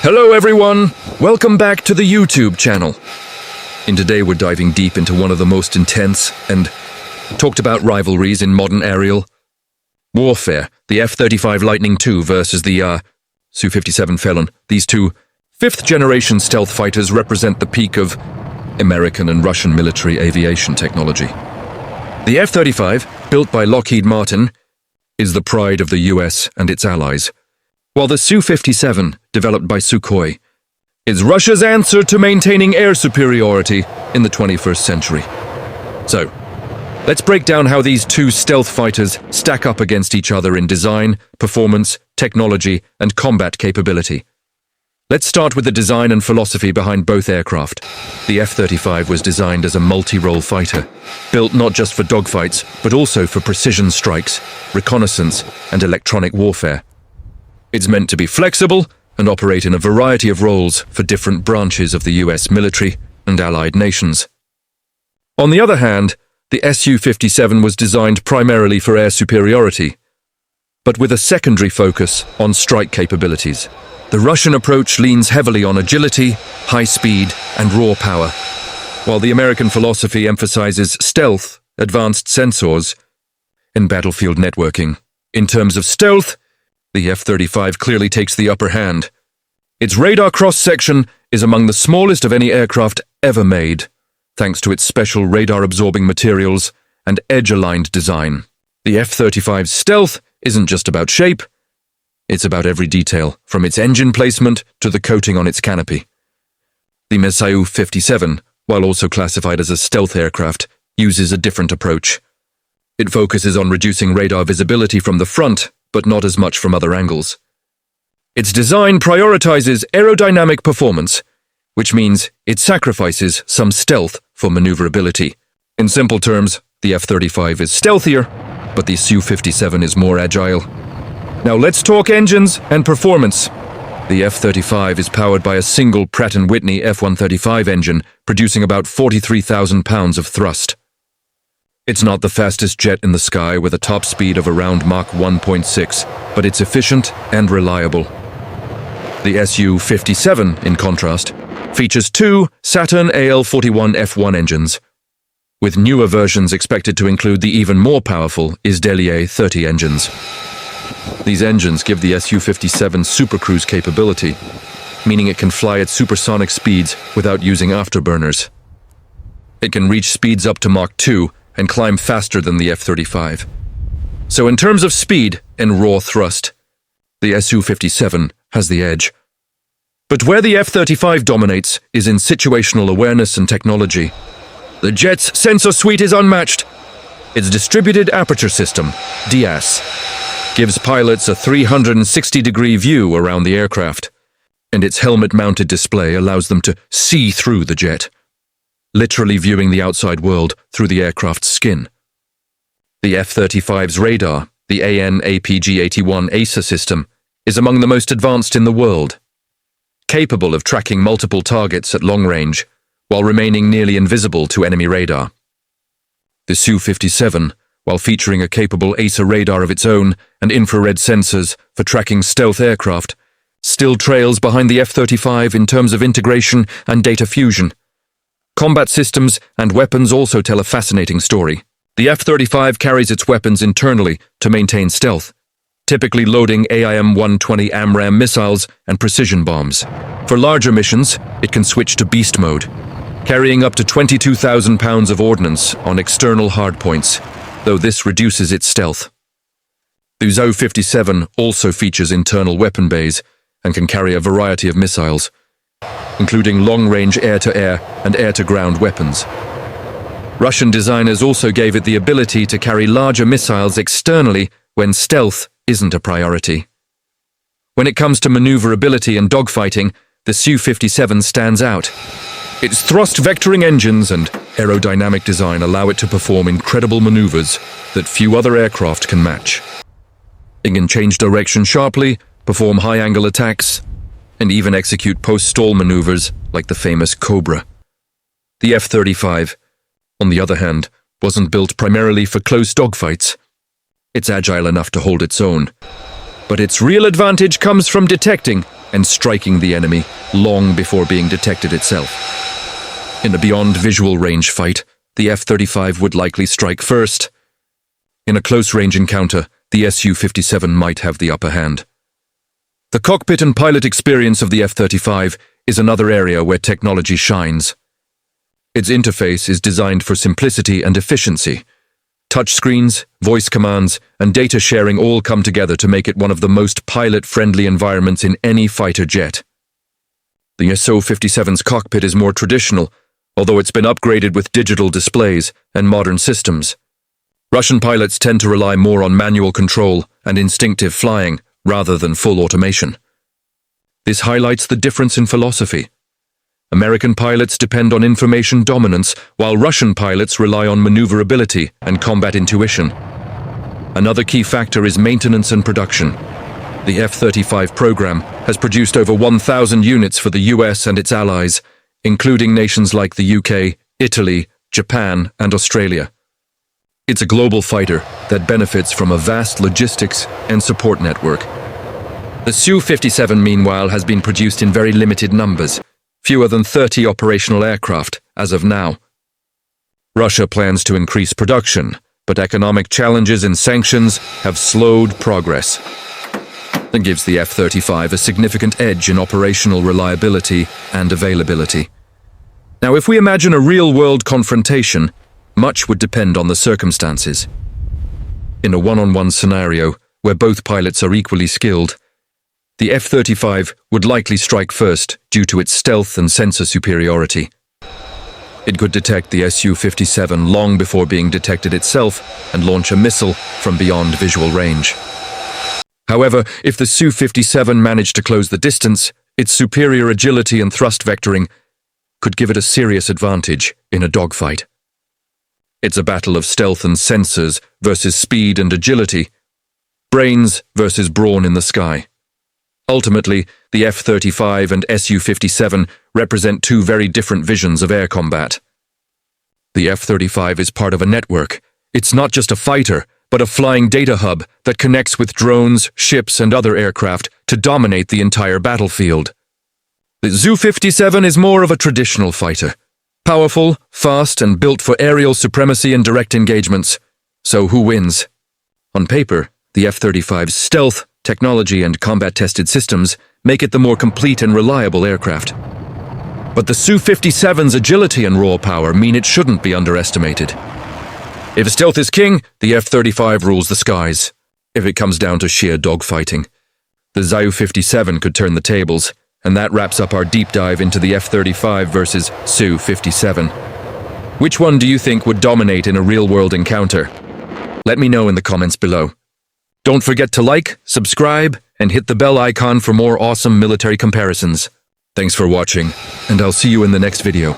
Hello everyone, welcome back to the YouTube channel. And today we're diving deep into one of the most intense and talked about rivalries in modern aerial warfare, the F-35 Lightning II versus the Su-57 Felon. These two fifth-generation stealth fighters represent the peak of American and Russian military aviation technology. The F-35, built by Lockheed Martin, is the pride of the US and its allies, while the Su-57, developed by Sukhoi, is Russia's answer to maintaining air superiority in the 21st century. So, let's break down how these two stealth fighters stack up against each other in design, performance, technology, and combat capability. Let's start with the design and philosophy behind both aircraft. The F-35 was designed as a multi-role fighter, built not just for dogfights, but also for precision strikes, reconnaissance, and electronic warfare. It's meant to be flexible and operate in a variety of roles for different branches of the US military and allied nations. On the other hand, the Su-57 was designed primarily for air superiority, but with a secondary focus on strike capabilities. The Russian approach leans heavily on agility, high speed, and raw power, while the American philosophy emphasizes stealth, advanced sensors, and battlefield networking. In terms of stealth, the F-35 clearly takes the upper hand. Its radar cross-section is among the smallest of any aircraft ever made, thanks to its special radar-absorbing materials and edge-aligned design. The F-35's stealth isn't just about shape, it's about every detail, from its engine placement to the coating on its canopy. The Su-57, while also classified as a stealth aircraft, uses a different approach. It focuses on reducing radar visibility from the front, but not as much from other angles. Its design prioritizes aerodynamic performance, which means it sacrifices some stealth for maneuverability. In simple terms, the F-35 is stealthier, but the Su-57 is more agile. Now let's talk engines and performance. The F-35 is powered by a single Pratt & Whitney F-135 engine, producing about 43,000 pounds of thrust. It's not the fastest jet in the sky with a top speed of around Mach 1.6, but it's efficient and reliable. The Su-57, in contrast, features two Saturn AL-41 F1 engines, with newer versions expected to include the even more powerful Izdeliye 30 engines. These engines give the Su-57 supercruise capability, meaning it can fly at supersonic speeds without using afterburners. It can reach speeds up to Mach 2 and climb faster than the F-35. So in terms of speed and raw thrust, the Su-57 has the edge. But where the F-35 dominates is in situational awareness and technology. The jet's sensor suite is unmatched. Its distributed aperture system, DAS, gives pilots a 360-degree view around the aircraft, and its helmet-mounted display allows them to see through the jet, literally viewing the outside world through the aircraft's skin. The F-35's radar, the AN/APG-81 AESA system, is among the most advanced in the world, capable of tracking multiple targets at long range while remaining nearly invisible to enemy radar. The Su-57, while featuring a capable AESA radar of its own and infrared sensors for tracking stealth aircraft, still trails behind the F-35 in terms of integration and data fusion. Combat systems and weapons also tell a fascinating story. The F-35 carries its weapons internally to maintain stealth, typically loading AIM-120 AMRAAM missiles and precision bombs. For larger missions, it can switch to beast mode, carrying up to 22,000 pounds of ordnance on external hardpoints, though this reduces its stealth. The Su-57 also features internal weapon bays and can carry a variety of missiles, including long-range air-to-air and air-to-ground weapons. Russian designers also gave it the ability to carry larger missiles externally when stealth isn't a priority. When it comes to maneuverability and dogfighting, the Su-57 stands out. Its thrust vectoring engines and aerodynamic design allow it to perform incredible maneuvers that few other aircraft can match. It can change direction sharply, perform high-angle attacks, and even execute post-stall maneuvers like the famous Cobra. The F-35, on the other hand, wasn't built primarily for close dogfights. It's agile enough to hold its own, but its real advantage comes from detecting and striking the enemy long before being detected itself. In a beyond visual range fight, the F-35 would likely strike first. In a close-range encounter, the Su-57 might have the upper hand. The cockpit and pilot experience of the F-35 is another area where technology shines. Its interface is designed for simplicity and efficiency. Touchscreens, voice commands, and data sharing all come together to make it one of the most pilot-friendly environments in any fighter jet. The Su-57's cockpit is more traditional, although it's been upgraded with digital displays and modern systems. Russian pilots tend to rely more on manual control and instinctive flying rather than full automation. This highlights the difference in philosophy. American pilots depend on information dominance, while Russian pilots rely on maneuverability and combat intuition. Another key factor is maintenance and production. The F-35 program has produced over 1,000 units for the US and its allies, including nations like the UK, Italy, Japan, and Australia. It's a global fighter that benefits from a vast logistics and support network. The Su-57, meanwhile, has been produced in very limited numbers, fewer than 30 operational aircraft as of now. Russia plans to increase production, but economic challenges and sanctions have slowed progress. That gives the F-35 a significant edge in operational reliability and availability. Now, if we imagine a real-world confrontation, much would depend on the circumstances. In a one-on-one scenario, where both pilots are equally skilled, the F-35 would likely strike first due to its stealth and sensor superiority. It could detect the Su-57 long before being detected itself and launch a missile from beyond visual range. However, if the Su-57 managed to close the distance, its superior agility and thrust vectoring could give it a serious advantage in a dogfight. It's a battle of stealth and sensors versus speed and agility, brains versus brawn in the sky. Ultimately, the F-35 and Su-57 represent two very different visions of air combat. The F-35 is part of a network. It's not just a fighter, but a flying data hub that connects with drones, ships, and other aircraft to dominate the entire battlefield. The Su-57 is more of a traditional fighter. Powerful, fast, and built for aerial supremacy and direct engagements. So who wins? On paper, the F-35's stealth, technology, and combat-tested systems make it the more complete and reliable aircraft. But the Su-57's agility and raw power mean it shouldn't be underestimated. If stealth is king, the F-35 rules the skies. If it comes down to sheer dogfighting, the Su-57 could turn the tables, and that wraps up our deep dive into the F-35 versus Su-57. Which one do you think would dominate in a real-world encounter? Let me know in the comments below. Don't forget to like, subscribe, and hit the bell icon for more awesome military comparisons. Thanks for watching, and I'll see you in the next video.